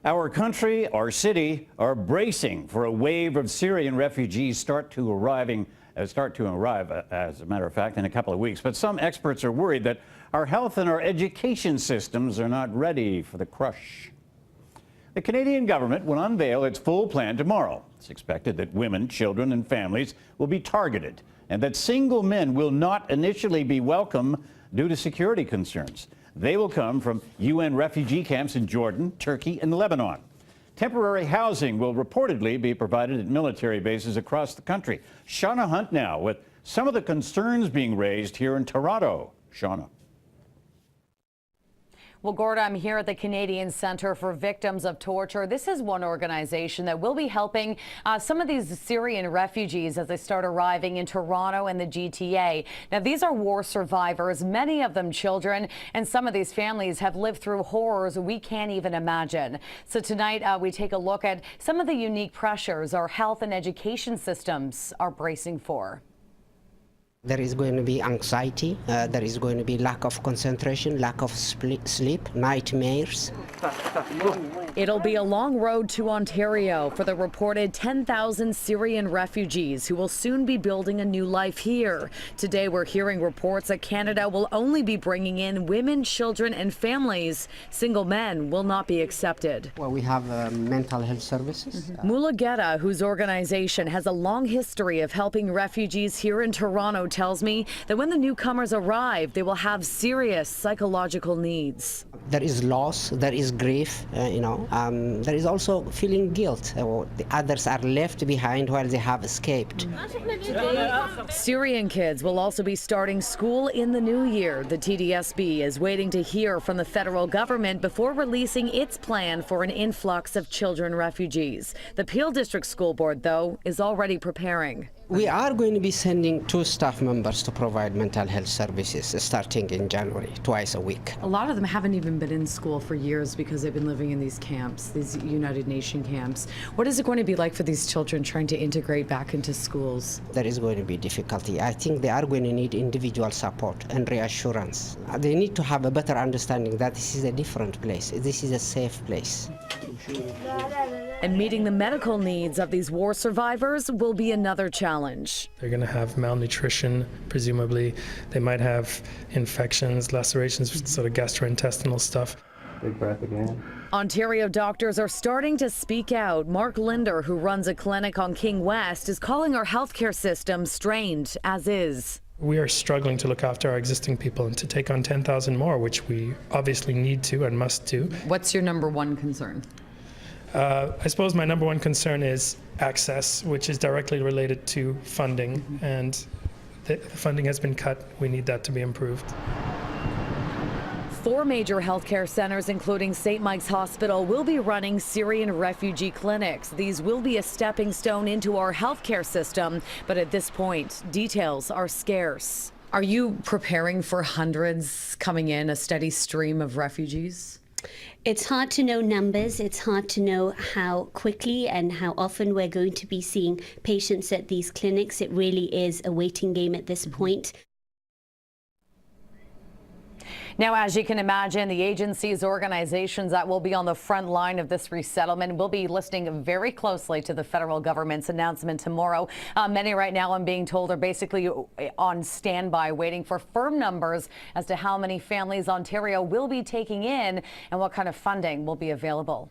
Our country, our city are bracing for a wave of Syrian refugees start to arrive, as a matter of fact, in a couple of weeks. But some experts are worried that our health and our education systems are not ready for the crush. The Canadian government will unveil its full plan tomorrow. It's expected that women, children, and families will be targeted, and that single men will not initially be welcome due to security concerns. They will come from UN refugee camps in Jordan, Turkey, and Lebanon. Temporary housing will reportedly be provided at military bases across the country. Shauna Hunt now with some of the concerns being raised here in Toronto. Shauna. Well, Gorda, I'm here at the Canadian Centre for Victims of Torture. This is one organization that will be helping some of these Syrian refugees as they start arriving in Toronto and the GTA. Now, these are war survivors, many of them children, and some of these families have lived through horrors we can't even imagine. So tonight, we take a look at some of the unique pressures our health and education systems are bracing for. There is going to be anxiety, there is going to be lack of concentration, lack of sleep, nightmares. It'll be a long road to Ontario for the reported 10,000 Syrian refugees who will soon be building a new life here. Today we're hearing reports that Canada will only be bringing in women, children and families. Single men will not be accepted. Well, we have mental health services. Mula Geta, whose organization has a long history of helping refugees here in Toronto, tells me that when the newcomers arrive, they will have serious psychological needs. There is loss, there is grief, there is also feeling guilt. The others are left behind while they have escaped. Syrian kids will also be starting school in the new year. The TDSB is waiting to hear from the federal government before releasing its plan for an influx of children refugees. The Peel District School Board, though, is already preparing. We are going to be sending 2 staff members to provide mental health services starting in January, twice a week. A lot of them haven't even been in school for years because they've been living in these camps, these United Nations camps. What is it going to be like for these children trying to integrate back into schools? There is going to be difficulty. I think they are going to need individual support and reassurance. They need to have a better understanding that this is a different place. This is a safe place. And meeting the medical needs of these war survivors will be another challenge. They're going to have malnutrition, presumably. They might have infections, lacerations, sort of gastrointestinal stuff. Big breath again. Ontario doctors are starting to speak out. Mark Linder, who runs a clinic on King West, is calling our healthcare system strained as is. We are struggling to look after our existing people and to take on 10,000 more, which we obviously need to and must do. What's your number one concern? I suppose my number one concern is access, which is directly related to funding, and the funding has been cut. We need that to be improved. 4 major healthcare centers, including St. Mike's Hospital, will be running Syrian refugee clinics. These will be a stepping stone into our healthcare system, but at this point, details are scarce. Are you preparing for hundreds coming in, a steady stream of refugees? It's hard to know numbers. It's hard to know how quickly and how often we're going to be seeing patients at these clinics. It really is a waiting game at this point. Now, as you can imagine, the agencies, organizations that will be on the front line of this resettlement will be listening very closely to the federal government's announcement tomorrow. Many right now, I'm being told, are basically on standby, waiting for firm numbers as to how many families Ontario will be taking in and what kind of funding will be available.